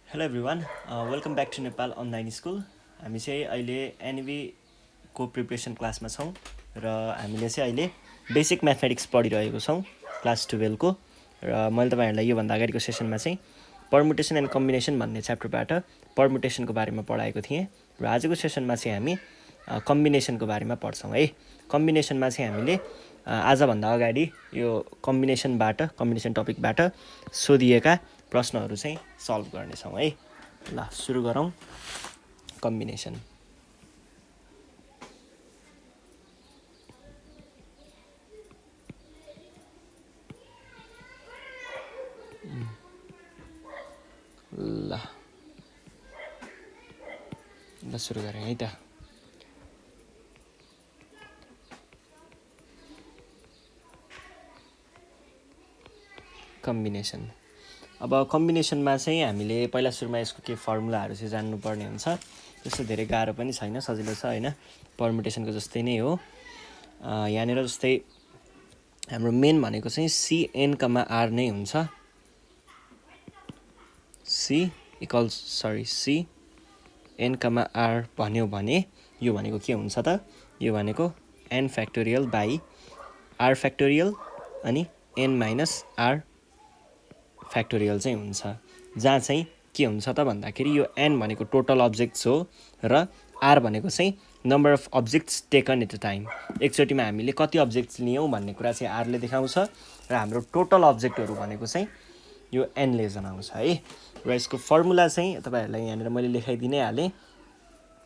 Hello everyone, welcome back to Nepal online school. हामी चाहिँ अहिले एनबीको प्रिपरेसन क्लासमा छौँ र हामीले चाहिँ अहिले बेसिक म्याथमेटिक्स पढिरहेको छौँ क्लास 12को। र मैले तपाईँहरूलाई योभन्दा अगाडिको सेसनमा चाहिँ पर्मुटेसन एन्ड कम्बिनेसन भन्ने च्याप्टरबाट पर्मुटेसनको बारेमा पढाएको थिएँ र आजको सेसनमा चाहिँ हामी कम्बिनेसनको बारेमा पढ्छौँ है। कम्बिनेसनमा चाहिँ हामीले आजभन्दा अगाडि यो कम्बिनेसन टपिकबाट सोधिएका प्रश्नहरू चाहिँ सल्भ गर्नेछौँ है। ल सुरु गरौँ। कम्बिनेसन ल सुरु गरौँ है त। कम्बिनेसन। अब कम्बिनेसनमा चाहिँ हामीले पहिला सुरुमा यसको के फर्मुलाहरू चाहिँ जान्नुपर्ने हुन्छ। त्यस्तो धेरै गाह्रो पनि छैन, सजिलो छ होइन, पर्मुटेसनको जस्तै नै हो। यहाँनिर जस्तै हाम्रो मेन भनेको चाहिँ CN,R नै हुन्छ। CN,R भन्यो भने यो भनेको के हुन्छ त? यो भनेको N factorial by R factorial अनि N माइनस R फ्याक्टोरियल चाहिँ हुन्छ। जहाँ चाहिँ के हुन्छ त भन्दाखेरि यो N भनेको टोटल अब्जेक्ट्स हो र R भनेको चाहिँ number of objects taken at a time. एकचोटिमा हामीले कति अब्जेक्ट्स लियौँ भन्ने कुरा चाहिँ Rले देखाउँछ र हाम्रो टोटल अब्जेक्टहरू भनेको चाहिँ यो Nले जनाउँछ है। र यसको फर्मुला चाहिँ तपाईँहरूलाई यहाँनिर मैले लेखाइदिनै हालेँ।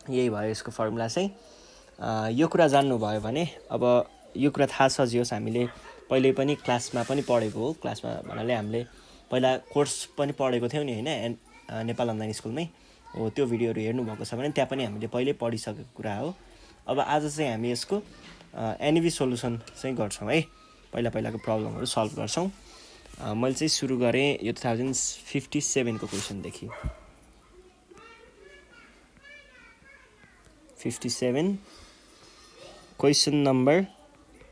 यही भयो यसको फर्मुला चाहिँ। यो कुरा जान्नुभयो भने अब यो कुरा थाहा छ जे होस्, हामीले पहिले पनि क्लासमा पनि पढेको हो। क्लासमा भन्नाले हामीले पहिला कोर्स पनि पढेको थियौँ नि होइन, नेपाल अनलाइन स्कुलमै हो। त्यो भिडियोहरू हेर्नुभएको छ भने त्यहाँ पनि हामीले पहिल्यै पढिसकेको कुरा हो। अब आज चाहिँ हामी यसको एनबी सोल्युसन चाहिँ गर्छौँ है। पहिलाको प्रब्लमहरू सल्भ गर्छौँ। मैले चाहिँ सुरु गरेँ यो 2057को क्वेसनदेखि। 57 क्वेसन नम्बर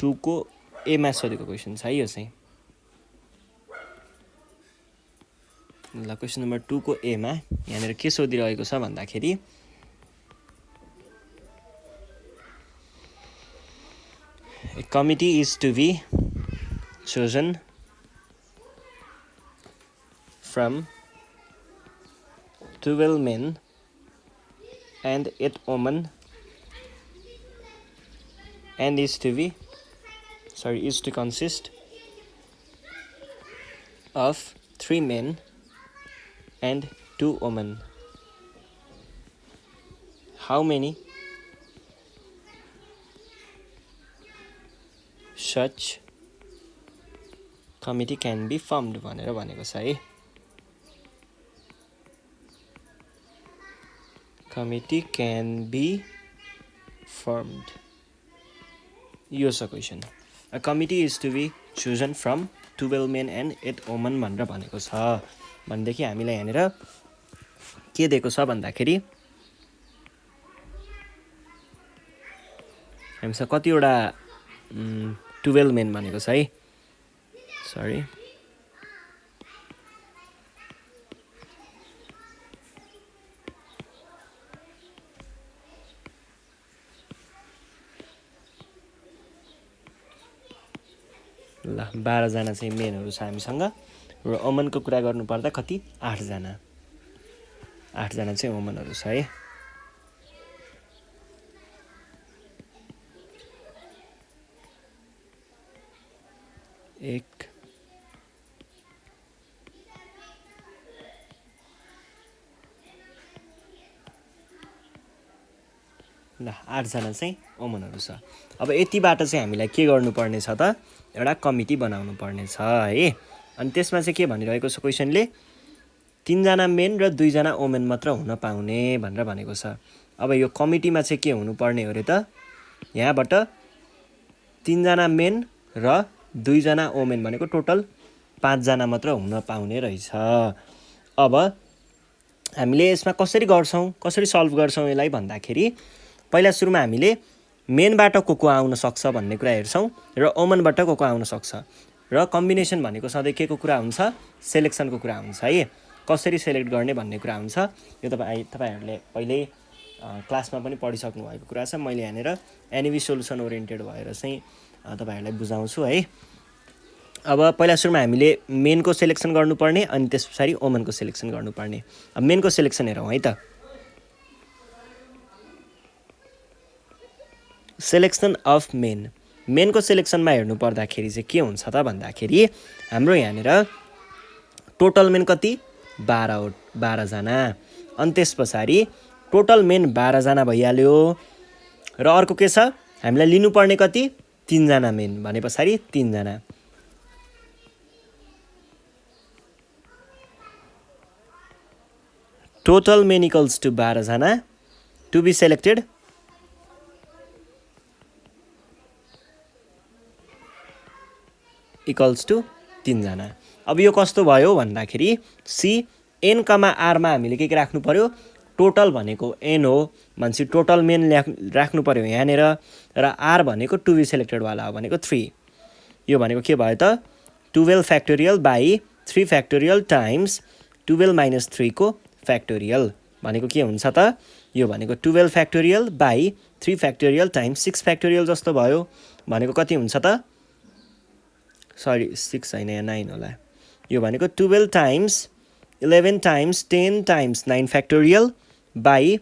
2 को एमा सोधेको क्वेसन छ है यो चाहिँ। ल क्वेसन नम्बर 2 को एमा यहाँनिर के सोधिरहेको छ भन्दाखेरि a committee is to be chosen from 12 men and 8 women and is to consist of 3 men and 2 women. How many such committee can be formed भनेर भनेको छ है। Committee can be formed, यो छ question. A committee is to be chosen from 12 men and 8 women भनेर भनेको छ। भनेदेखि हामीलाई यहाँनिर के दिएको छ भन्दाखेरि हामीसँग कतिवटा 12 मेन भनेको छ है। सरी, ल 12 जना चाहिँ मेनहरू छ हामीसँग र वुमनको कुरा गर्नुपर्दा कति 8 जना चाहिँ वुमनहरू छ है। एक ल 8 जना चाहिँ वुमनहरू छ। अब यतिबाट चाहिँ हामीलाई के गर्नुपर्ने छ त? एउटा कमिटी बनाउनु पर्ने छ है। अनि त्यसमा चाहिँ के भनिरहेको छ क्वेसनले, 3 जना मेन र 2 जना वुमेन मात्र हुन पाउने भनेर भनेको छ। अब यो कमिटीमा चाहिँ के हुनुपर्ने हो रे त? यहाँबाट 3 जना मेन र 2 जना वुमेन भनेको टोटल 5 जना मात्र हुन पाउने रहेछ। अब हामीले यसमा कसरी सल्भ गर्छौँ यसलाई भन्दाखेरि पहिला सुरुमा हामीले मेनबाट को आउन सक्छ भन्ने कुरा हेर्छौँ र वुमनबाट को आउन सक्छ। र कम्बिनेसन भनेको सधैँ के को कुरा हुन्छ? सेलेक्सनको कुरा हुन्छ है। कसरी सेलेक्ट गर्ने भन्ने कुरा हुन्छ। यो तपाईँहरूले पहिल्यै क्लासमा पनि पढिसक्नु भएको कुरा छ। मैले यहाँनिर एनइभी सोल्युसन ओरिएन्टेड भएर चाहिँ तपाईँहरूलाई बुझाउँछु है। अब पहिला सुरुमा हामीले मेनको सेलेक्सन गर्नुपर्ने अनि त्यस पछाडि ओमनको सेलेक्सन गर्नुपर्ने। अब मेनको सेलेक्सन हेरौँ है त। सेलेक्सन अफ मेनको सेलेक्सनमा हेर्नु पर्दाखेरि चाहिँ के हुन्छ त भन्दाखेरि हाम्रो यहाँनिर टोटल मेन कति 12 जना। अनि त्यस पछाडि टोटल मेन 12 जना भइहाल्यो र अर्को के छ हामीलाई लिनुपर्ने कति 3 जना मेन भने पछाडि 3 जना। टोटल मेन इक्वल्स टु 12 जना to be selected equals to 3 जना। अब यो कस्तो भयो भन्दाखेरि सी एन कमा आरमा हामीले के राख्नु पर्यो टोटल भनेको एन हो भनेपछि टोटल मेन राख्नु पर्यो यहाँनिर र आर भनेको टु बी सेलेक्टेड वाला हो भनेको 3। यो भनेको के भयो त 12 factorial by 3 factorial times 12 minus 3 को फ्याक्टोरियल भनेको के हुन्छ त यो भनेको 12 factorial by 3 factorial times 6 factorial जस्तो भयो भनेको कति हुन्छ त सरी 6 हैन यहाँ 9 होला। यो भनेको 12 times 11 times 10 times 9 factorial by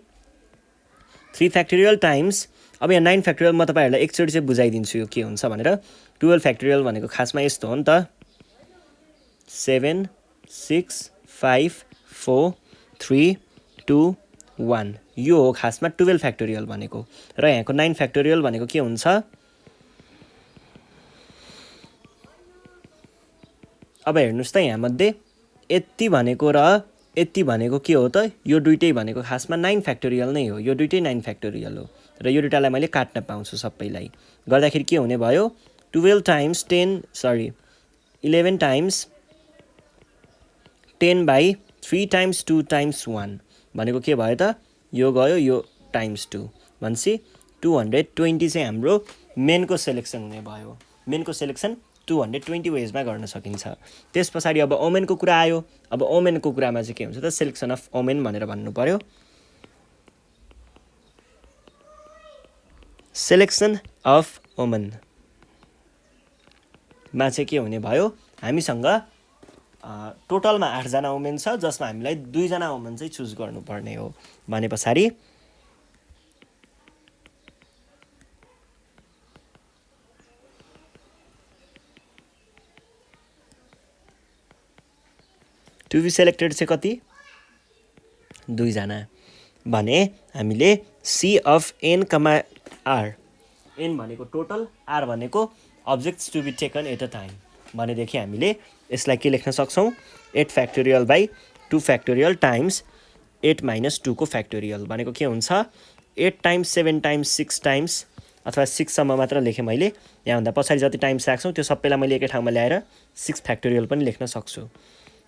3 factorial times. अब यहाँ 9 फ्याक्टोरियल म तपाईँहरूलाई एकचोटि चाहिँ बुझाइदिन्छु यो के हुन्छ भनेर। 12 फ्याक्टोरियल भनेको खासमा यस्तो हो नि त 7 6 5 4 3 2 1 यो हो खासमा 12 फ्याक्टोरियल भनेको। र यहाँको 9 फ्याक्टोरियल भनेको के हुन्छ अब हेर्नुस् त यहाँ मध्ये यति भनेको र यति भनेको के हो त यो दुईटै भनेको खासमा 9 फ्याक्टोरियल नै हो। यो दुईटै 9 फ्याक्टोरियल हो र यो दुईटालाई मैले काट्न पाउँछु सबैलाई गर्दाखेरि के हुने भयो 12 times 11 times 10 by 3 times 2 times 1 भनेको के भयो त यो गयो यो टाइम्स 2 भनेपछि 220 चाहिँ हाम्रो मेनको सेलेक्सन हुने भयो। मेनको सेलेक्सन 220 वेजमा गर्न सकिन्छ। त्यस पछाडि अब ओमेनको कुरा आयो। अब ओमेनको कुरामा चाहिँ के हुन्छ त सेलेक्सन अफ ओमेन भनेर भन्नु पर्यो। सेलेक्सन अफ ओमन मा चाहिँ के हुने भयो हामीसँग टोटलमा 8 जना ओमेन छ जसमा हामीलाई 2 जना ओमेन चाहिँ चुज गर्नुपर्ने हो भने पछाडि टु बी सेलेक्टेड चाहिँ कति 2 जना भने हामीले C of N comma R N भनेको टोटल आर भनेको objects to be taken at a time भनेदेखि हामीले यसलाई के लेख्न सक्छौँ 8 factorial by 2 factorial times 8 minus 2 को फ्याक्टोरियल भनेको के हुन्छ 8 टाइम्स 7 टाइम्स 6 टाइम्स अथवा 6 सम्म मात्र लेखेँ मैले। यहाँभन्दा पछाडि जति टाइम्स राख्छौँ त्यो सबैलाई मैले एकै ठाउँमा ल्याएर 6 फ्याक्टोरियल पनि लेख्न सक्छु।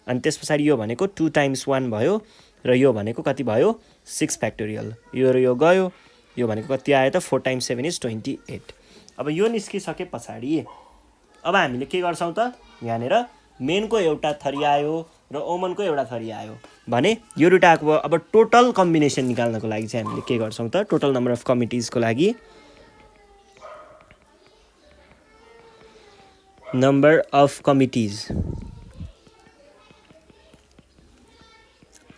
अनि त्यस पछाडि यो भनेको 2 टाइम्स 1 भयो र यो भनेको कति भयो 6 फ्याक्टोरियल यो र यो गयो यो भनेको कति आयो त 4 टाइम्स 7 इज 28। अब यो निस्किसके पछाडि अब हामीले के गर्छौँ त यहाँनिर मेनको एउटा थरी आयो र ओमनको एउटा थरी आयो भने यो दुईटाको अब टोटल कम्बिनेसन निकाल्नको लागि चाहिँ हामीले के गर्छौँ त टोटल नम्बर अफ कमिटिजको लागि नम्बर अफ कमिटिज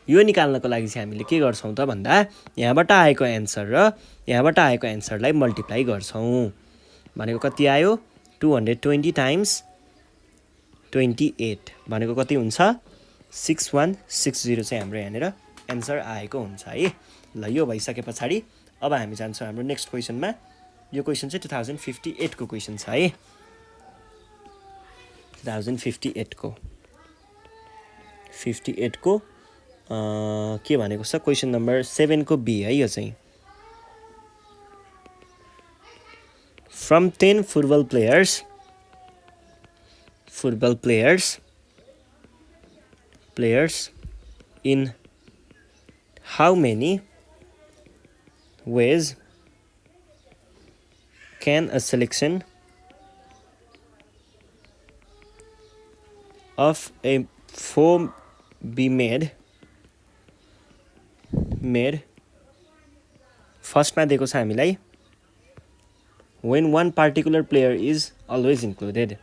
यो निकाल्नको लागि चाहिँ हामीले के गर्छौँ त भन्दा यहाँबाट आएको एन्सर र यहाँबाट आएको एन्सरलाई मल्टिप्लाई गर्छौँ भनेको कति आयो 220 टाइम्स 28 भनेको कति हुन्छ 6160 चाहिँ हाम्रो यहाँनिर एन्सर आएको हुन्छ है। ल यो भइसके पछाडि अब हामी जान्छौँ हाम्रो नेक्स्ट क्वेसनमा। यो क्वेसन चाहिँ 2058 को क्वेसन छ है 2058 को 58 को के भनेको छ क्वेसन नम्बर 7 को बी है। यो चाहिँ from 10 football players in how many ways can a selection of a 4 be made फर्स्टमा दिएको छ हामीलाई when one particular player is always included.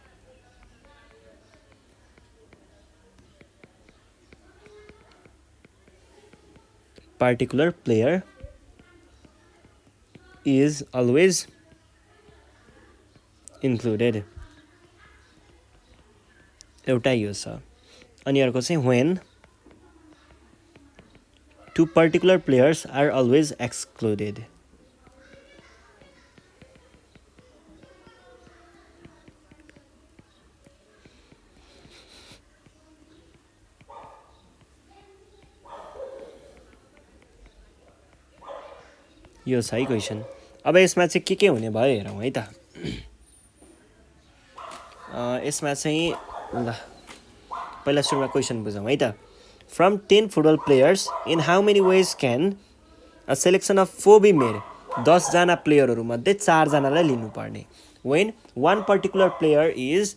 Particular player is always included. एउटा यो छ अनि अर्को चाहिँ when two particular players are always excluded. यो छ है क्वेसन अब यसमा चाहिँ के हुने भयो हेरौँ है त यसमा चाहिँ ल पहिला सुरुमा क्वेसन बुझौँ है त from 10 football players in how many ways can a selection of 4 be made 10 जना प्लेयरहरूमध्ये 4 जनालाई लिनुपर्ने when one particular player is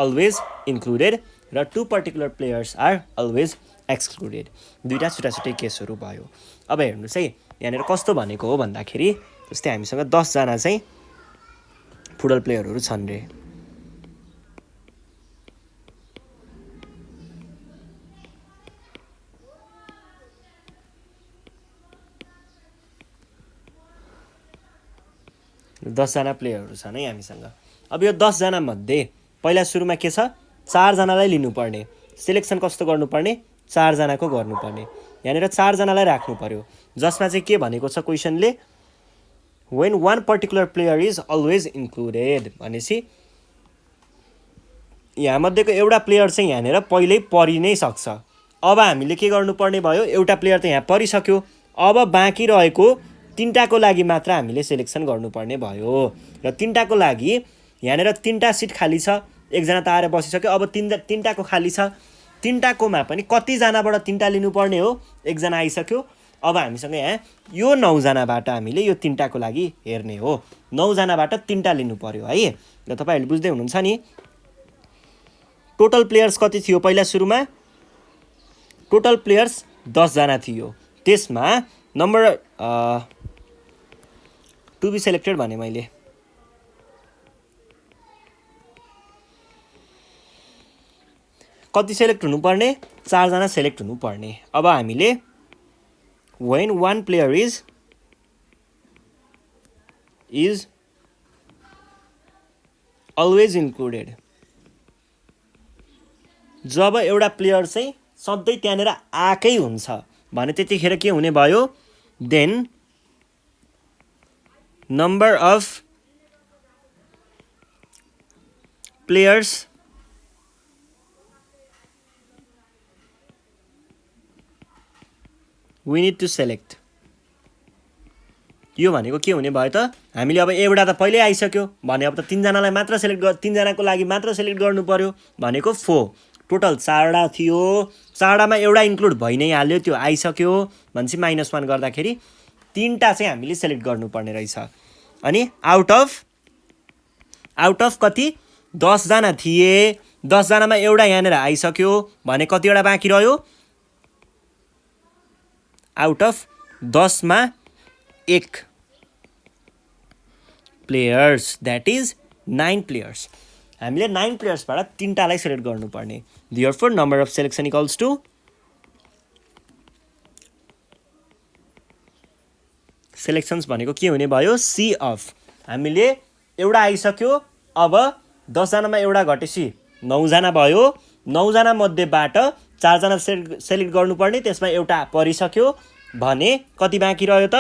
always included र 2 particular players are always excluded. दुईटा छुट्टा-छुट्टै केसहरू भयो अब हेर्नुस् है यहाँनिर कस्तो भनेको हो भन्दाखेरि जस्तै हामीसँग 10 जना चाहिँ फुटबल प्लेयरहरू छन् रे दस जना प्लेयरहरू छन् है हामीसँग अब यो 10 जना मध्ये पहिला सुरुमा के छ 4 जनालाई लिनुपर्ने सिलेक्सन कस्तो गर्नुपर्ने 4 जनाको गर्नुपर्ने यहाँनिर 4 जनालाई राख्नु पर्यो जसमा चाहिँ के भनेको छ क्वेसनले when one particular player is always included भनेपछि यहाँ मध्येको एउटा प्लेयर चाहिँ यहाँनिर पहिल्यै परि नै सक्छ अब हामीले के गर्नुपर्ने भयो एउटा प्लेयर त यहाँ परिसक्यो अब बाँकी रहेको तीनटाको लागि मात्र हामीले सिलेक्सन गर्नुपर्ने भयो र तीनटाको लागि यहाँनिर तीनटा सिट खाली छ एकजना त आएर बसिसक्यो अब तीनटाको खाली छ तीनटाकोमा पनि कति जनाबाट तीनटा लिनुपर्ने हो एकजना आइसक्यो अब हामीसँग यहाँ यो 9 जनाबाट हामीले यो तीनटाको लागि हेर्ने हो 9 जनाबाट तीनटा लिनु पर्यो है र तपाईहरुले बुझ्दै हुनुहुन्छ नि टोटल प्लेयर्स कति थियो पहिला सुरुमा टोटल प्लेयर्स 10 जना थियो त्यसमा नम्बर टु बी सेलेक्टेड भने मैले कति सेलेक्ट हुनुपर्ने 4 जना सेलेक्ट हुनुपर्ने अब हामीले when one player is always included जब एउटा प्लेयर चाहिँ सधैं त्यहाँनेर आकै हुन्छ भने त्यतिखेर के हुने भयो then number of players we need to select यो भनेको के हुने भयो त हामीले अब एउटा त पहिल्यै आइसक्यो भने अब त 3 जनालाई मात्र सेलेक्ट 3 जनाको लागि मात्र सेलेक्ट गर्नु पर्यो भनेको 4 टोटल 4 वटा थियो 4 वटामा एउटा इन्क्लुड भइ नै हाल्यो त्यो आइसक्यो भनेपछि -1 गर्दाखेरि 3टा चाहिँ हामीले सेलेक्ट गर्नुपर्ने रहेछ अनि आउट अफ कति 10 जना थिए 10 जनामा एउटा यहाँनेर आइसक्यो भने कतिवटा बाँकी रह्यो आउट अफ 10 मा 1 प्लेयर्स दैट इज 9 प्लेयर्स हामीले 9 प्लेयर्सबाट 3टालाई सेलेक्ट गर्नुपर्ने therefore number of selection equals to selections भनेको के हुने भयो सी अफ हामीले एउटा आइसक्यो अब 10 जनामा एउटा घटेसी 9 जना भयो 9 जना मध्येबाट 4 जना सेलेक्ट गर्नुपर्ने त्यसमा एउटा परिसक्यो भने कति बाँकी रह्यो त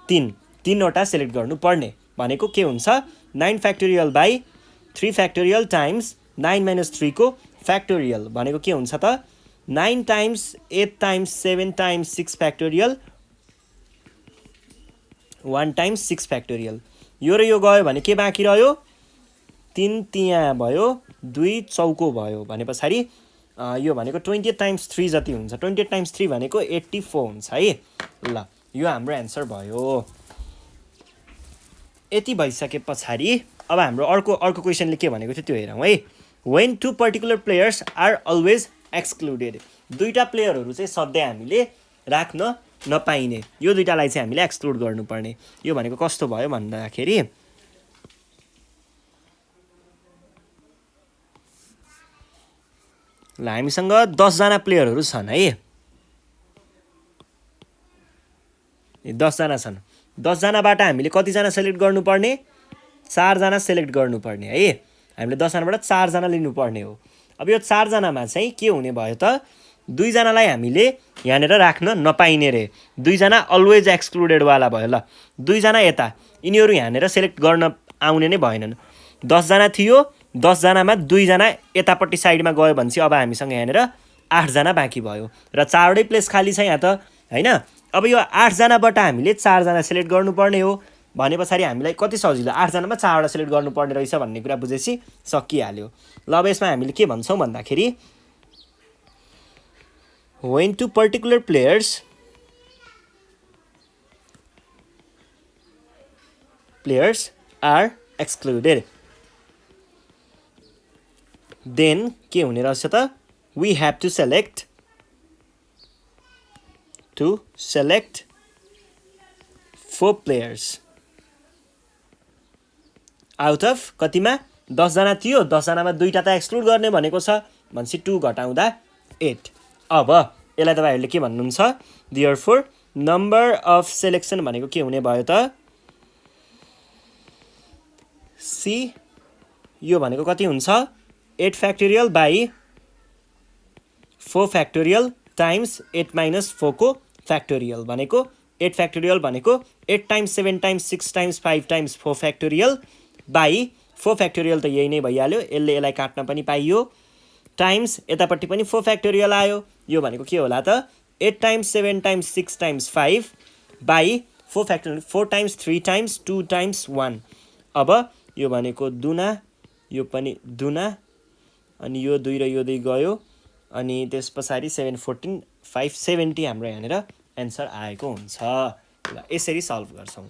3 वटा सेलेक्ट गर्नुपर्ने भनेको के हुन्छ 9 फ्याक्टोरियल बाइ 3 फ्याक्टोरियल टाइम्स 9 - 3 को फ्याक्टोरियल भनेको के हुन्छ त 9 times 8 times 7 times 6 factorial 1 times 6 factorial यो र यो गयो भने के बाँकी रह्यो 3 त्यहाँ भयो 2 चौको भयो भने पछाडी यो भनेको 28 टाइम्स 3 जति हुन्छ 28 टाइम्स 3 भनेको 84 हुन्छ है ल यो हाम्रो आन्सर भयो यति भइसके पछाडी अब हाम्रो अर्को क्वेशनले के भनेको थियो त्यो हेरौँ है when two particular players are always excluded. दुईटा प्लेयरहरू चाहिँ सधैँ हामीले राख्न नपाइने, यो दुईटालाई चाहिँ हामीले एक्सक्लुड गर्नुपर्ने। यो भनेको कस्तो भयो भन्दाखेरि ल हामीसँग 10 जना प्लेयरहरू छन् है, 10 जना छन्। 10 जनाबाट हामीले कतिजना सेलेक्ट गर्नुपर्ने? 4 जना सेलेक्ट गर्नुपर्ने है। हामीले 10 जनाबाट 4 जना लिनुपर्ने हो। अब यो 4 जनामा चाहिँ के हुने भयो त, 2 जनालाई हामीले यहाँनिर राख्न नपाइने रे, 2 जना अलवेज एक्सक्लुडेड वाला भयो। ल 2 जना यता, यिनीहरू यहाँनिर सेलेक्ट गर्न आउने नै भएनन्। 10 जना थियो, 10 जनामा 2 जना यतापट्टि साइडमा गयो भने चाहिँ अब हामीसँग यहाँनिर 8 जना बाँकी भयो र 4वटै प्लेस खाली छ यहाँ त हैन। अब यो 8 जनाबाट हामीले 4 जना सेलेक्ट गर्नुपर्ने हो भने पछाडि हामीलाई कति सजिलो, 8 जनामा 4 वटा सेलेक्ट गर्नुपर्ने रहेछ भन्ने कुरा बुझेपछि सकिहाल्यो। ल अब यसमा हामीले के भन्छौँ भन्दाखेरि when two particular players are excluded, then के हुने रहेछ त, we have to select 4 players out of कतिमा, 10 जना थियो, 10 जनामा 2टा त एक्सक्लुड गर्ने भनेको छ भनेपछि 2 घटाउँदा 8। अब यसलाई तपाईहरुले के भन्नुहुन्छ, therefore number of selection भनेको के हुने भयो त, C यो भनेको कति हुन्छ, 8 factorial by 4 factorial times 8 minus 4 को factorial भनेको 8 factorial भनेको 8 times 7 times 6 times 5 times 4 factorial by 4 factorial त यही नै भइहाल्यो, यसले यसलाई काट्न पनि पाइयो, टाइम्स यतापट्टि पनि 4 factorial आयो, यो भनेको के होला त 8 times 7 times 6 times 5 by 4 factorial, 4 times 3 times 2 times 1। अब यो भनेको दुना, यो पनि दुना, अनि यो 2 र यो 2 गयो, अनि त्यस पछाडि 7 14 570 हाम्रो यहाँनिर एन्सर आएको हुन्छ। ल यसरी सल्भ गर्छौं।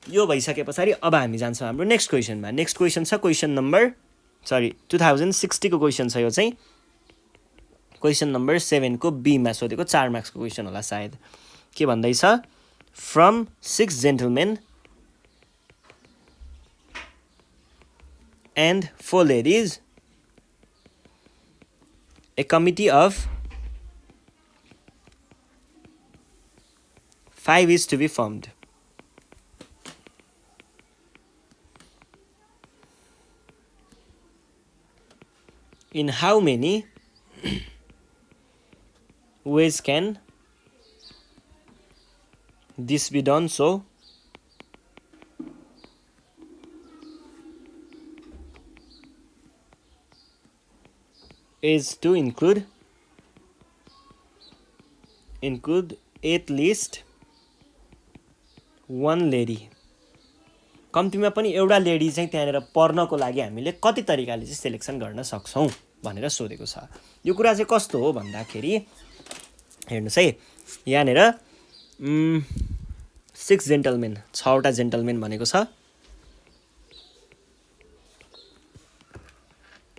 यो भइसके पछाडि अब हामी जान्छौं हाम्रो नेक्स्ट क्वेशनमा। नेक्स्ट क्वेशन छ क्वेशन नम्बर 2060 को क्वेशन छ, यो चाहिँ क्वेशन नम्बर 7 को बी मा सोधेको 4 मार्क्स को क्वेशन होला सायद। के भन्दै छ, from 6 gentlemen and 4 ladies a committee of 5 is to be formed. In how many ways can this be done so is to include at least one lady। कम्तीमा पनि एउटा लेडी चाहिँ त्यहाँनिर पर्नको लागि हामीले कति तरिकाले चाहिँ सिलेक्सन गर्न सक्छौं भनेर सोधेको छ। यो कुरा चाहिँ कस्तो हो भन्दाखेरि हेर्नुस् है, यहाँनिर 6 जेन्टलमेन, 6 वटा जेन्टलमेन भनेको छ,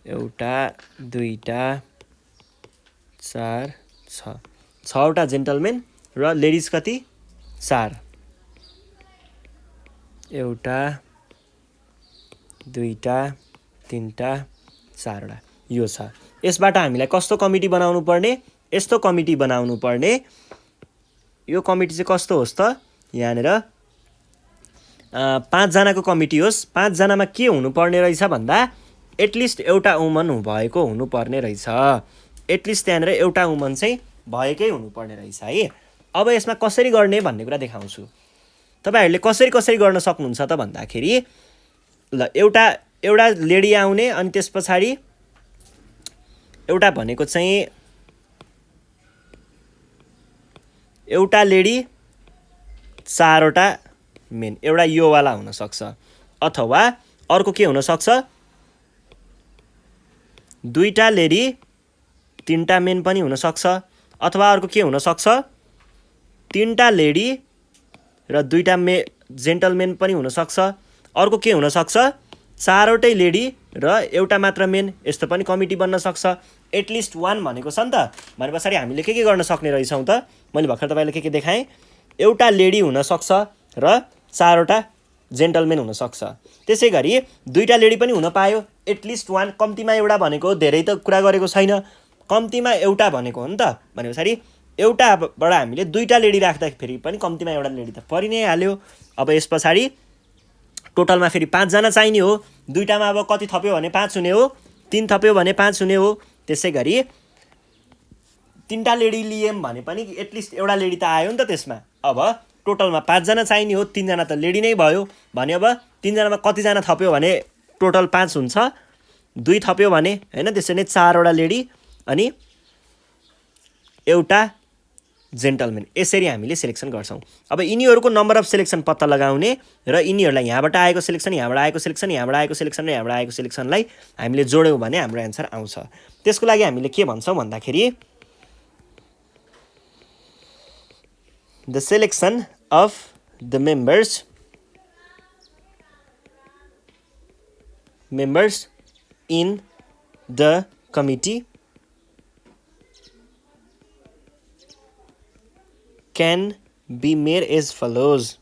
एउटा दुईटा 4 6 6 वटा जेन्टलमेन र लेडिज कति 4, एउटा दुईटा तीनटा 4 वटा यो छ। यसबाट हामीलाई कस्तो कमिटी बनाउनु पर्ने, यस्तो कमिटी बनाउनु पर्ने। यो कमिटी चाहिँ कस्तो होस् त, यहाँनिर 5 जनाको कमिटी होस्। 5 जनामा के हुनुपर्ने रहेछ भन्दा एटलिस्ट एउटा वुमन भएको हुनुपर्ने रहेछ, एटलिस्ट त्यहाँनिर एउटा वुमन चाहिँ भएकै हुनुपर्ने रहेछ है। अब यसमा कसरी गर्ने भन्ने कुरा देखाउँछु। तपाईहरुले कसरी गर्न सक्नुहुन्छ त भन्दाखेरि ल एउटा लेडी आउने, अनि त्यसपछि एउटा भनेको चाहिँ एउटा लेडी 4 वटा मेन, एउटा यो वाला हुन सक्छ, अथवा अर्को के हुन सक्छ, 2टा लेडी 3टा मेन पनि हुन सक्छ, अथवा अर्को के हुन सक्छ 3टा लेडी र 2टा जेन्टलमेन पनि हुन सक्छ। अर्को के हुन सक्छ चारवटै लेडी र एउटा मात्र मेन, यस्तो पनि कमिटी बन्न सक्छ। एटलिस्ट 1 भनेको छ नि त, भने पछाडि हामीले के गर्न सक्ने रहेछौँ त, मैले भर्खर तपाईँलाई के देखाएँ, एउटा लेडी हुनसक्छ र 4वटा जेन्टलमेन हुनसक्छ। त्यसै गरी 2टा लेडी पनि हुन पायो, एटलिस्ट 1, कम्तीमा एउटा भनेको धेरै त कुरा गरेको छैन, कम्तीमा एउटा भनेको हो नि त, भने पछाडि एउटाबाट हामीले 2टा लेडी राख्दाखेरि पनि कम्तीमा एउटा लेडी त परि नै हाल्यो। अब यस पछाडि टोटलमा फेरि 5 जना चाहिने हो, 2टामा अब कति थप्यो भने 5 हुने हो, 3 थप्यो भने 5 हुने हो। त्यसै गरी 3टा लेडी लियौँ भने पनि एटलिस्ट एउटा लेडी त आयो नि त त्यसमा। अब टोटलमा 5 जना चाहिने हो, 3 जना त लेडी नै भयो भने अब 3 जनामा कतिजना थप्यो भने टोटल 5 हुन्छ, 2 थप्यो भने हैन, त्यसरी नै 4वटा लेडी अनि एउटा जेन्टलमेन, यसरी हामीले सिलेक्सन गर्छौँ। अब यिनीहरूको नम्बर अफ सिलेक्सन पत्ता लगाउने र यिनीहरूलाई यहाँबाट आएको सिलेक्सन, यहाँबाट आएको सिलेक्सन, यहाँबाट आएको सिलेक्सन र यहाँबाट आएको सिलेक्सनलाई हामीले जोड्यौँ भने हाम्रो एन्सर आउँछ। त्यसको लागि हामीले के भन्छौँ भन्दाखेरि the selection of the members in the committee can be made as follows.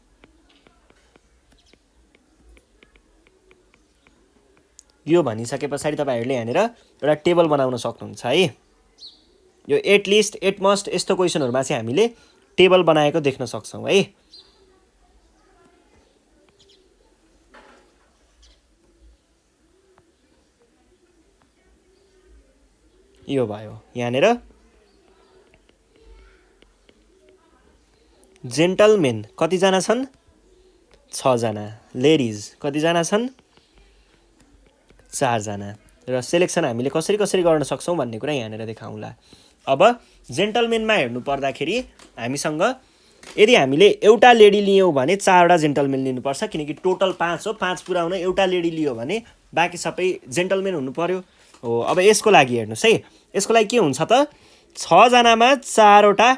यो भनिसके पछाडि तपाईहरुले यहाँनिर एउटा टेबल बनाउन सक्नुहुन्छ है। यो एटलिस्ट एट मस्ट यस्तो क्वेशनहरुमा चाहिँ हामीले टेबल बनाएको देख्न सक्छौं है। यो भयो यहाँनिर जेन्टलमेन कति जना छन् 6 जना, लेडीज कति जना छन् 4 जना र सिलेक्सन हामीले कसरी गर्न सक्छौं भन्ने कुरा यहाँनिर देखाउँला। अब जेन्टलमेनमा हेर्नु पर्दाखेरि हामीसँग यदि हामीले एउटा लेडी लियौं भने 4 वटा जेन्टलमेन लिनु पर्छ, किनकि टोटल 5 हो, 5 पुराउन एउटा लेडी लियो भने बाँकी सबै जेन्टलमेन हुनु पर्यो हो। अब यसको लागि हेर्नुस् है, यसको लागि के हुन्छ त 6 जनामा 4 वटा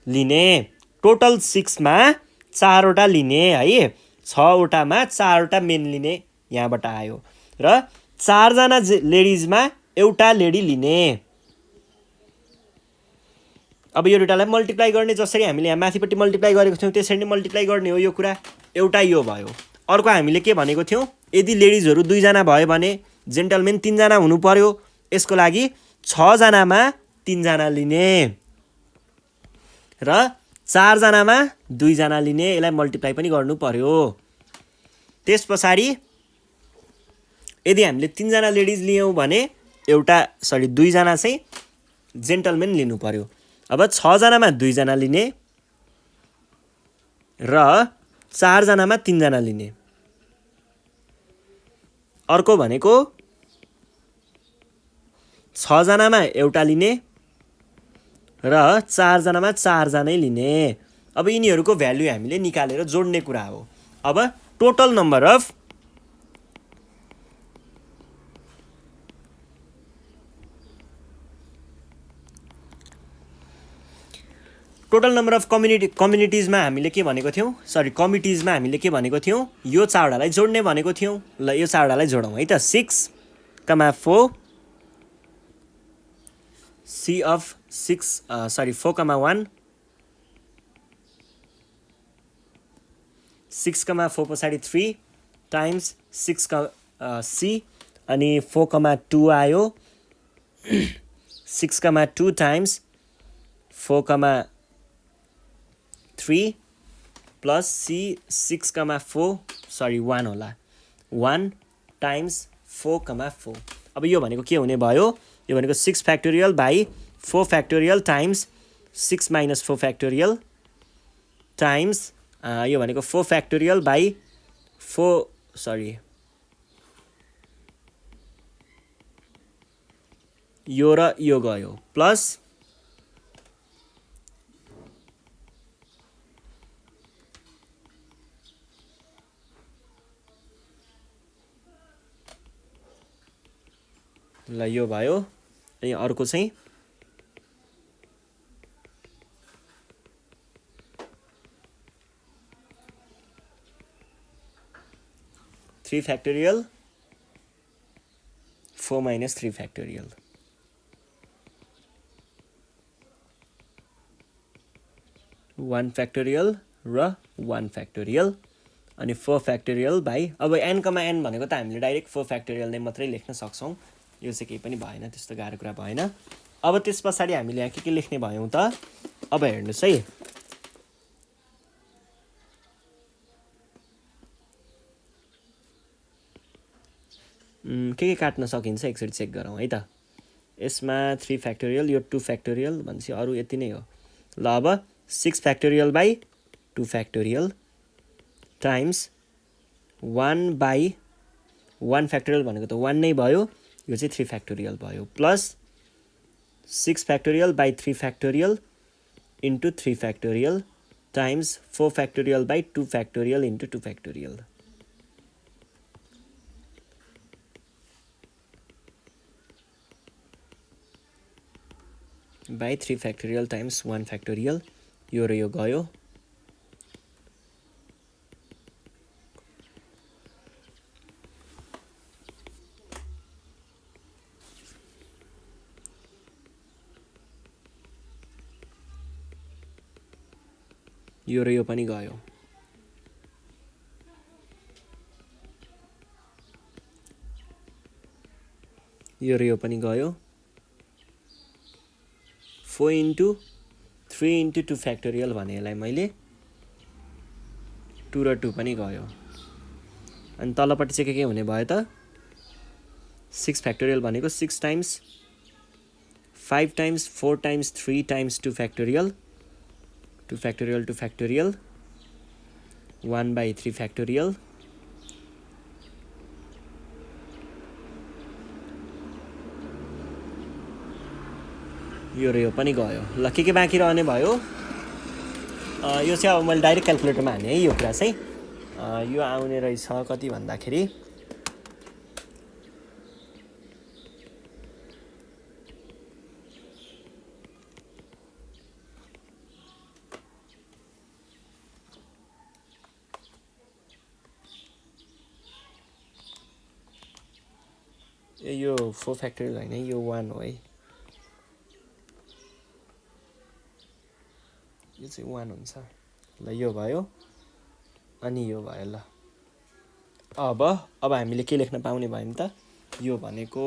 लिने, टोटल 6 मा 4 वटा लिने है, 6 वटामा 4 वटा मेन लिने यहाँबाट आयो र 4 जना लेडीजमा एउटा लेडी लिने। अब यो दुटालाई मल्टिप्लाई गर्ने, जसरी हामीले यहाँ माथिपट्टि मल्टिप्लाई गरेको थियौं त्यसरी नै मल्टिप्लाई गर्ने हो। यो कुरा एउटा यो भयो। अर्को हामीले के भनेको थियौं, यदि लेडीजहरु 2 जना भयो भने जेन्टलमेन 3 जना हुनु पर्यो। यसको लागि 6 जनामा 3 जना लिने र 4 जनामा 2 जना लिने, यसलाई मल्टिप्लाई पनि गर्नु पर्यो। त्यसपछि यदि हामीले 3 जना लेडीज लियौं भने 2 जना चाहिँ जेन्टलमेन लिनु पर्यो। अब 6 जनामा 2 जना लिने र 4 जनामा 3 जना लिने। अर्को भनेको 6 जनामा एउटा लिने र 4 जनामा 4 जनै लिने। अब यिनीहरुको भ्यालु हामीले निकालेर जोड्ने कुरा हो। अब टोटल नम्बर अफ कम्युनिटिजमा हामीले के भनेको थियौं, कमिटिजमा हामीले के भनेको थियौं, यो 4 वटालाई जोड्ने भनेको थियौं। ल यो 4 वटालाई जोडौं है त। 6, 4 C of 6 4, 1 6, 4 पछाडि 3 टाइम्स 6 C अनि 4, 2 आयो 6, 2 टाइम्स 4, 3 प्लस C 6, 4 1 होला 1 टाइम्स 4, 4। अब यो भनेको के हुने भयो, यो भनेको 6 factorial by 4 factorial times 6 minus 4 factorial times यो भनेको 4 फ्याक्टोरियल बाई 4 यो र यो गयो प्लस ल यो भयो। अनि अर्को चाहिँ 3 factorial 4 minus 3 factorial. One factorial र 1 factorial अनि 4 factorial by अब n कमा n भनेको त हामीले डाइरेक्ट 4 factorial नै मात्रै लेख्न सक्छौं यो चाहिँ केही पनि भएन त्यस्तो गाह्रो कुरा भएन अब त्यसपछि हामीले यहाँ के लेख्ने भयौं त अब हेर्नुस् है के काट्न सकिन्छ एकचोटी चेक गरौँ है त यसमा 3 factorial यो 2 factorial भन्छ अरु यति नै हो ल अब 6 factorial by 2 factorial times 1 by 1 factorial भनेको त 1 नै भयो यो चाहिँ 3 factorial भयो plus 6 factorial by 3 factorial into 3 factorial times 4 factorial by 2 factorial into 2 factorial by 3 factorial times 1 factorial यो र यो गयो यो र यो पनि गयो यो र यो पनि गयो 4 into 3 into 2 factorial भनेलाई मैले 2 र 2 पनि गयो अनि तलपट्टि चाहिँ के हुने भयो त 6 factorial भनेको 6 times 5 times 4 times 3 times 2 factorial 2 factorial 2 factorial 1 by 3 factorial यो र यो पनि गयो ल के बाँकी रहने भयो यो चाहिँ अब मैले डाइरेक्ट क्याल्कुलेटरमा हाने है यो कुरा चाहिँ यो आउने रहेछ कति भन्दाखेरि यो 4 factorial हैन यो 1 हो है यो चाहिँ 1 हुन्छ ल यो भयो अनि यो भयो ल अब हामीले के लेख्न पाउने भयौं त यो भनेको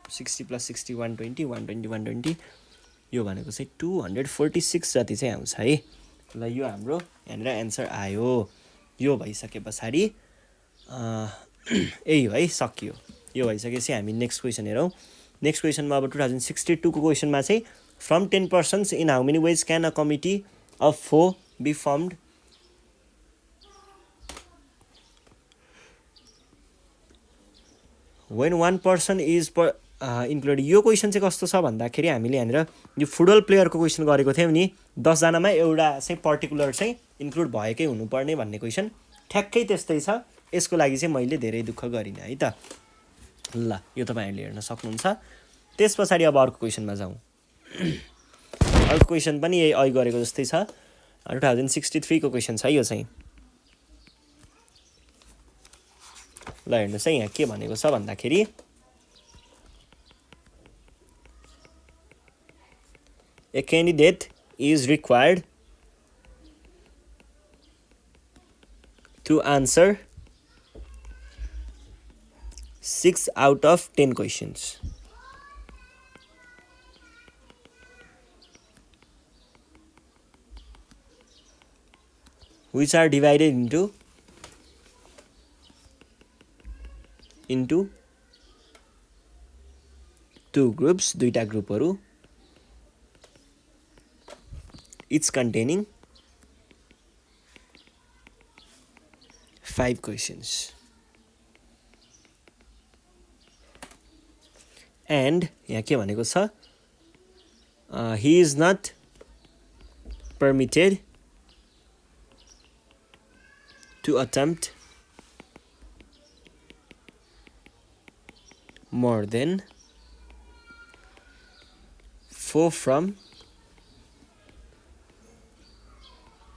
60 + 60 120 120 120 यो भनेको चाहिँ 246 जति चाहिँ आउँछ है ल यो हाम्रो यहाँनिर एन्सर आयो यो भइसकेपछि यही हो है सकियो यो भइसकेपछि हामी नेक्स्ट क्वेशन हेरौं नेक्स्ट क्वेशनमा अब 2062 को क्वेशनमा चाहिँ from 10 persons in how many ways can a committee of 4 be formed when one person is included यो क्वेशन चाहिँ कस्तो छ भन्दाखेरि हामीले यहाँनिर यो फुटबल प्लेयरको क्वेशन गरेको थियौं नि 10 जनामा एउटा चाहिँ पर्टिकुलर चाहिँ इन्क्लुड भएकै हुनुपर्ने भन्ने क्वेशन ठ्याक्कै त्यस्तै छ यसको लागि चाहिँ मैले धेरै दुःख गरिन है त ल यो तपाईहरुले हेर्न सक्नुहुन्छ त्यसपछि अब अर्को क्वेशनमा जाउँ अर्को क्वेशन पनि यही अघि गरेको जस्तै छ 2063 को क्वेशन छ यो चाहिँ ल हेर्नुस् है यहाँ के भनेको छ भन्दाखेरि a candidate is required to answer 6 out of 10 questions which are divided into two groups दुईटा ग्रुपहरु each containing 5 questions and यहाँ के भनेको छ he is not permitted to attempt more than 4 from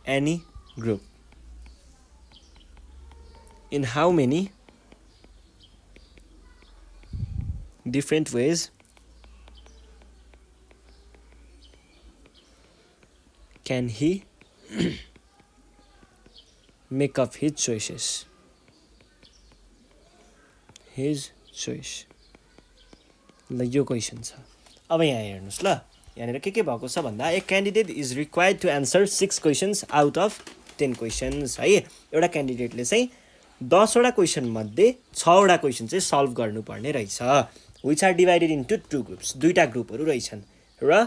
any group. In how many different ways can he make up his choices? His choice. ल यो question छ। अब यहाँ हेर्नुहोस् ल, यहाँनिर के भएको छ भन्दा a candidate is required to answer 6 questions out of 10 questions है। एउटा क्यान्डिडेटले चाहिँ 10वटा क्वेसन मध्ये 6वटा क्वेसन चाहिँ सल्भ गर्नुपर्ने रहेछ। Which are divided into 2 groups, दुईवटा ग्रुपहरू रहेछन् र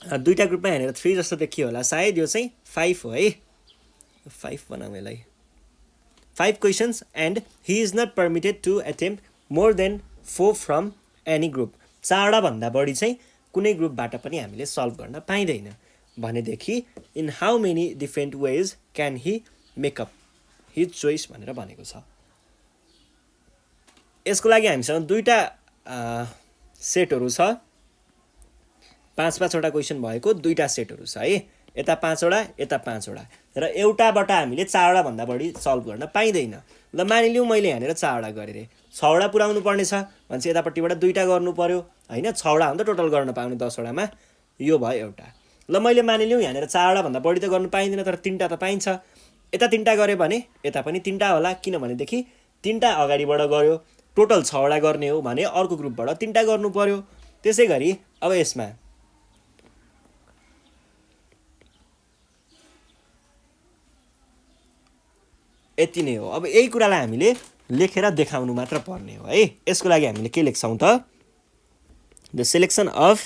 दुईवटा ग्रुपमा यहाँनिर 3 जस्तो देखियो होला सायद, यो चाहिँ 5 हो है, 5 बनाऊ यसलाई। 5 questions and he is not permitted to attempt more than 4 from any group. 4वटा भन्दा बढी चाहिँ कुनै ग्रुपबाट पनि हामीले सल्भ गर्न पाइँदैन भनेदेखि in how many different ways can Hee makeup his choice भनेर भनेको छ। यसको लागि हामीसँग दुईवटा सेटहरू छ, 5-5वटा क्वेसन भएको दुईवटा सेटहरू छ है, यता 5वटा यता 5वटा, र एउटाबाट हामीले 4वटा भन्दा बढी सल्भ गर्न पाइँदैन। ल मानिलिउँ मैले यहाँनिर 4वटा गरेँ रे, 6वटा पुऱ्याउनु पर्ने छ भनेपछि यतापट्टिबाट 2वटा गर्नु पर्यो होइन, 6वटा हो नि त टोटल गर्न पाउने 10वटामा, यो भयो एउटा। ल मैले मानिलिउँ यहाँनिर 4वटा भन्दा बढी त गर्नु पाइँदैन तर 3वटा त पाइन्छ। यता 3वटा गऱ्यो भने यता पनि 3वटा होला, किनभनेदेखि 3वटा अगाडिबाट गयो, टोटल 6वटा गर्ने हो भने अर्को ग्रुपबाट 3वटा गर्नु पर्यो। त्यसै गरी अब यसमा यति नै हो। अब यही कुरालाई हामीले लेखेर देखाउनु मात्र पर्ने हो है। यसको लागि हामीले के लेख्छौँ त, the selection of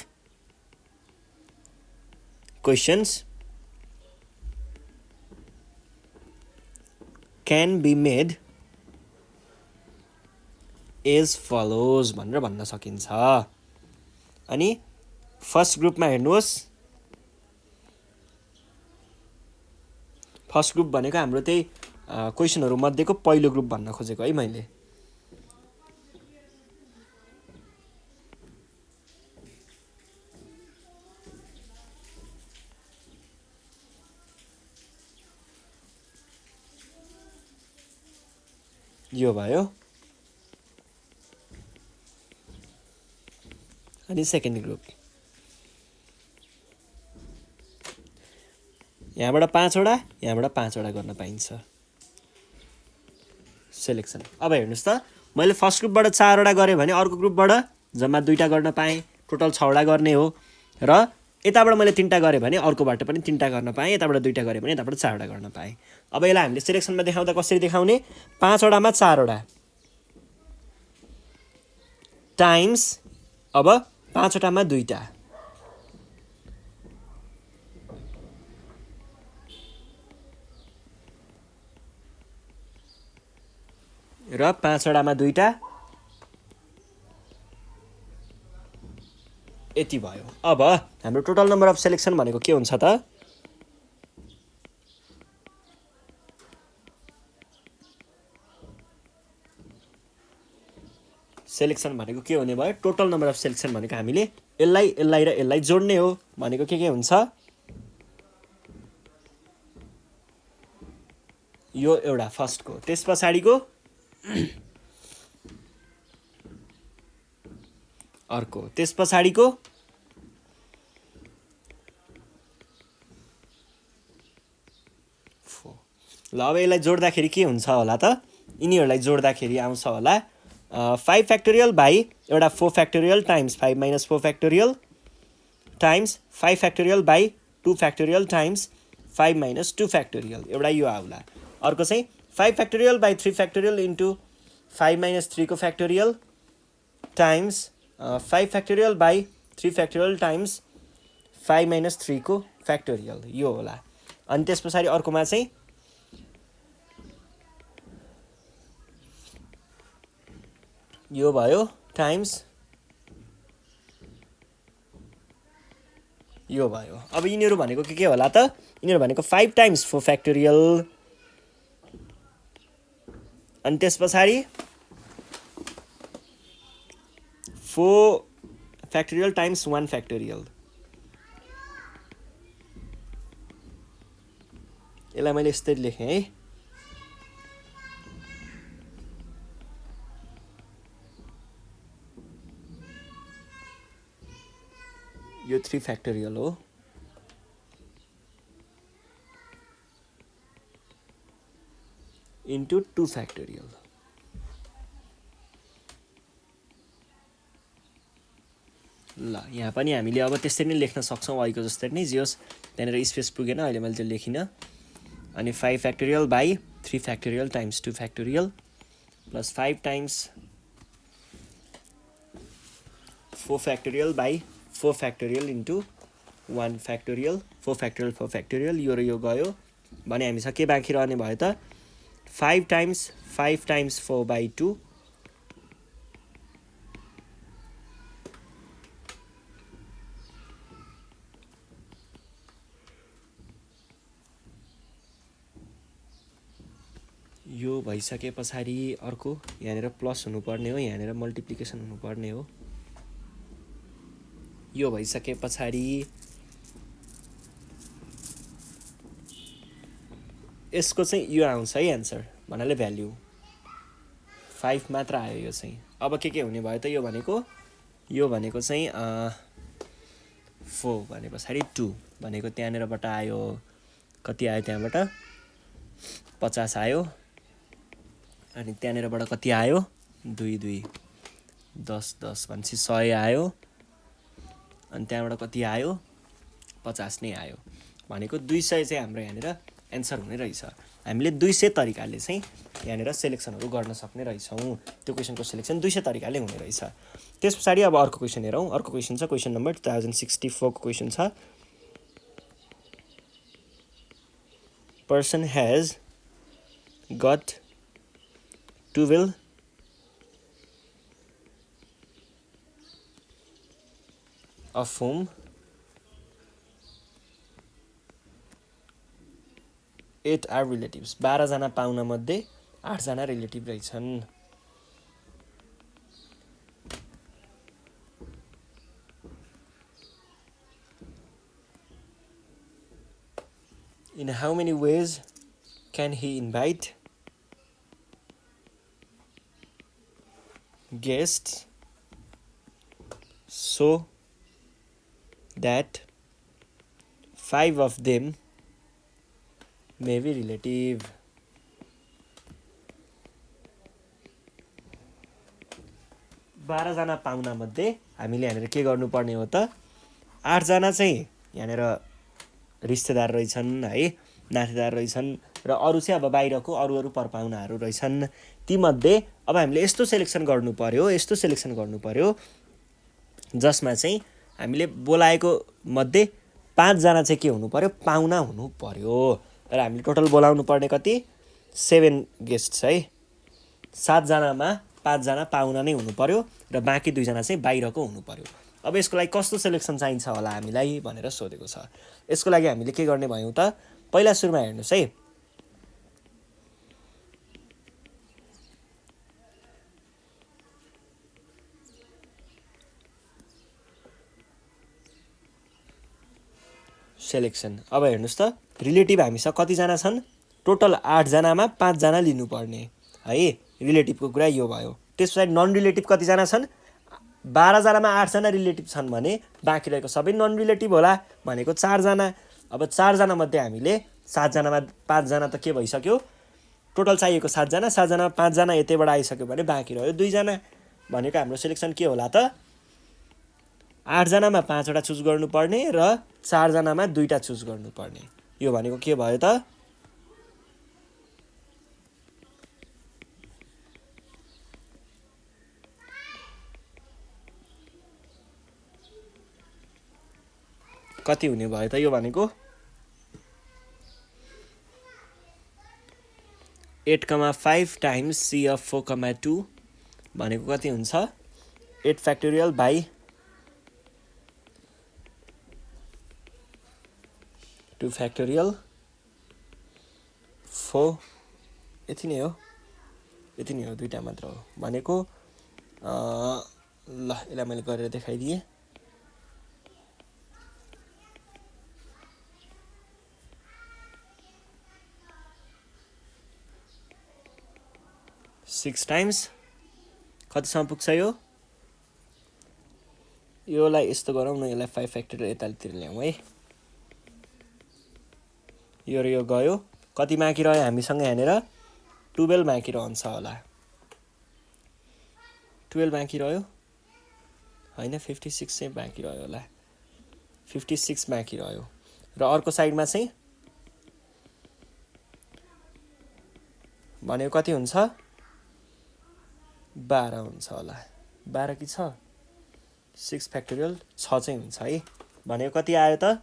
questions can be made as follows भनेर भन्न सकिन्छ। अनि फर्स्ट ग्रुपमा हेर्नुहोस्, फर्स्ट ग्रुप भनेको हाम्रो त्यही क्वेसनहरू मध्येको पहिलो ग्रुप भन्न खोजेको है मैले। यो भयो। अनि सेकेन्ड ग्रुप यहाँबाट 5वटा यहाँबाट 5वटा गर्न पाइन्छ सेलेक्सन। अब हेर्नुहोस् त, मैले फर्स्ट ग्रुपबाट 4वटा गरेँ भने अर्को ग्रुपबाट जम्मा 2वटा गर्न पाएँ, टोटल 6वटा गर्ने हो, र यताबाट मैले 3वटा गरेँ भने अर्कोबाट पनि 3वटा गर्न पाएँ, यताबाट 2वटा गरेँ भने यताबाट 4वटा गर्न पाएँ। अब यसलाई हामीले सिलेक्सनमा देखाउँदा कसरी देखाउने, 5वटामा 4वटा टाइम्स अब 5वटामा 2वटा, र 5वटामा 2वटा, यति भयो। अब हाम्रो टोटल नम्बर अफ सेलेक्सन भनेको के हुन्छ त, सेलेक्सन भनेको के हुने भयो, टोटल नम्बर अफ सेलेक्सन भनेको हामीले यसलाई यसलाई र यसलाई जोड्ने हो भनेको के हुन्छ, यो एउटा फर्स्टको, त्यस पछाडिको अर्को, त्यस पछाडिको ल। अब यसलाई जोड्दाखेरि के हुन्छ होला त, यिनीहरूलाई जोड्दाखेरि आउँछ होला 5 फ्याक्टोरियल बाई एउटा 4 factorial times 5 minus 4 factorial times 5 factorial by 2 factorial times 5 minus 2 factorial, एउटा यो आउला। अर्को चाहिँ 5 factorial by 3 factorial into 5 minus 3 को factorial times 5 factorial by 3 factorial times 5 minus 3 को फ्याक्टोरियल, यो होला। अनि त्यस पछाडि अर्कोमा चाहिँ यो भयो टाइम्स यो भयो। अब यिनीहरू भनेको के होला त, यिनीहरू भनेको 5 टाइम्स 4 फ्याक्टोरियल, अनि त्यस पछाडि 4 फ्याक्टोरियल टाइम्स 1 फ्याक्टोरियल। यसलाई मैले यस्तै लेखेँ है। 3 फ्याक्टोरियल हो इन्टु 2 फ्याक्टोरियल। ल यहाँ पनि हामीले अब त्यसरी नै लेख्न सक्छौँ अहिलेको जस्तै नै, जे होस् त्यहाँनिर स्पेस पुगेन, अहिले मैले त्यो लेखिनँ। अनि 5 factorial by 3 factorial times 2 factorial plus 5 times 4 factorial by 4 factorial into 1 factorial 4 factorial 4 factorial, यो र यो गयो भने हामीसँग के बाँकी रहने भयो त 5 टाइम्स 4 बाई 2 यो भइसके पछाडि अर्को यहाँनिर प्लस हुनुपर्ने हो, यहाँनिर मल्टिप्लिकेसन हुनुपर्ने हो। यो भइसके पछाडि यसको चाहिँ यो आउँछ है एन्सर भन्नाले भ्याल्यु 5 मात्र आयो यो चाहिँ। अब के हुने भयो त यो भनेको चाहिँ 4 भने पछाडि 2 भनेको त्यहाँनिरबाट आयो, कति आयो त्यहाँबाट 50 आयो। अनि त्यहाँनिरबाट कति आयो 2 2 10 10 भनेपछि 100 आयो। अनि त्यहाँबाट कति आयो 50 नै आयो भनेको 200 चाहिँ हाम्रो यहाँनिर एन्सर हुने रहेछ। हामीले 200 तरिकाले चाहिँ यहाँनिर सेलेक्सनहरू गर्न सक्ने रहेछौँ। त्यो क्वेसनको सेलेक्सन 200 तरिकाले हुने रहेछ। त्यस पछाडि अब अर्को क्वेसन हेरौँ। अर्को क्वेसन छ क्वेसन नम्बर 2064 को क्वेसन छ। Person has got 12 of whom 8 are relatives। 12 जना पाहुना मध्ये 8 जना रिलेटिभ रहेछन्। In how many ways can he invite guests so that 5 of them may be relative? बाह्र जना पाहुना मध्ये हामीले यहाँनिर के गर्नुपर्ने हो त 8 जना चाहिँ यहाँनिर रिश्तेदार रहेछन् है, नातेदार रहेछन् र अरू चाहिँ अब बाहिरको अरू परपाहुनाहरू रहेछन्। तीमध्ये अब हामीले यस्तो सेलेक्सन गर्नु पर्यो जसमा चाहिँ हामीले बोलाएको मध्ये 5 जना चाहिँ के हुनु पर्यो पाहुना हुनु पर्यो। र हामीले टोटल बोलाउनु पर्ने कति 7 गेस्ट्स है। 7 जनामा 5 जना पाहुना नै हुनु पर्यो र बाँकी 2 जना चाहिँ बाहिरको हुनु पर्यो। अब यसको लागि कस्तो सेलेक्सन चाहिन्छ होला हामीलाई भनेर सोधेको छ। यसको लागि हामीले के गर्ने भयौँ त पहिला सुरुमा हेर्नुस् है। सेलेक्सन अब हेर्नुस् त रिलेटिभ हामीसँग कतिजना छन् टोटल 8 जनामा 5 जना लिनुपर्ने है। रिलेटिभको कुरा यो भयो। त्यस पछाडि नन रिलेटिभ कतिजना छन् 12 जनामा 8 जना रिलेटिभ छन् भने बाँकी रहेको सबै नन रिलेटिभ होला भनेको 4 जना। अब 4 जना मध्ये हामीले 7 जनामा 5 जना त के भइसक्यो टोटल चाहिएको 7 जना, 7 जनामा 5 जना यतैबाट आइसक्यो भने बाँकी रह्यो 2 जना भनेको हाम्रो सेलेक्सन के होला त 8 जनामा 5 वटा चुज गर्नुपर्ने र 4 जनामा 2टा चुज गर्नुपर्ने। यो भनेको के भयो त कति हुने भयो त यो भनेको 8,5 टाइम्स C of 4,2 भनेको कति हुन्छ 8 फ्याक्टोरियल बाई 2 फ्याक्टोरियल 4 यति नै हो 2टा मात्र हो भनेको ल यसलाई मैले गरेर देखाइदिएँ। सिक्स टाइम्स कतिसम्म पुग्छ यो योलाई यस्तो गरौँ न, यसलाई 5 फ्याक्टोरियल यतातिर ल्याउँ है। यो र यो गयो, कति बाँकी रह्यो हामीसँग यहाँनिर 12 बाँकी रहन्छ होला। 12 बाँकी रह्यो होइन, 56 चाहिँ बाँकी रह्यो होला, 56 बाँकी रह्यो। र अर्को साइडमा चाहिँ भनेको कति हुन्छ, 12 हुन्छ होला, 12 कि 6, 6 फ्याक्टोरियल 6 चाहिँ हुन्छ है। भनेको कति आयो त,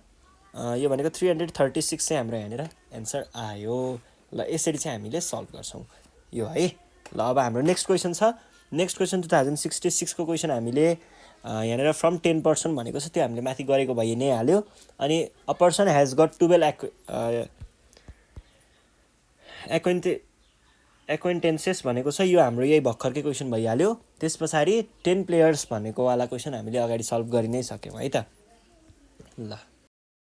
यो भनेको 336 चाहिँ हाम्रो यहाँनिर एन्सर आयो। ल यसरी चाहिँ हामीले सल्भ गर्छौँ यो है। ल अब हाम्रो नेक्स्ट क्वेसन छ। नेक्स्ट क्वेसन 2066 को क्वेसन हामीले यहाँनिर फ्रम 10% भनेको छ, त्यो हामीले माथि गरेको भइ नै हाल्यो। अनि अ पर्सन हेज गट 12 एक्वेन्टेन्सेस भनेको छ, यो हाम्रो यही भर्खरकै क्वेसन भइहाल्यो। त्यस पछाडि 10 प्लेयर्स भनेको वाला क्वेसन हामीले अगाडि सल्भ गरि नै सक्यौँ है त। ल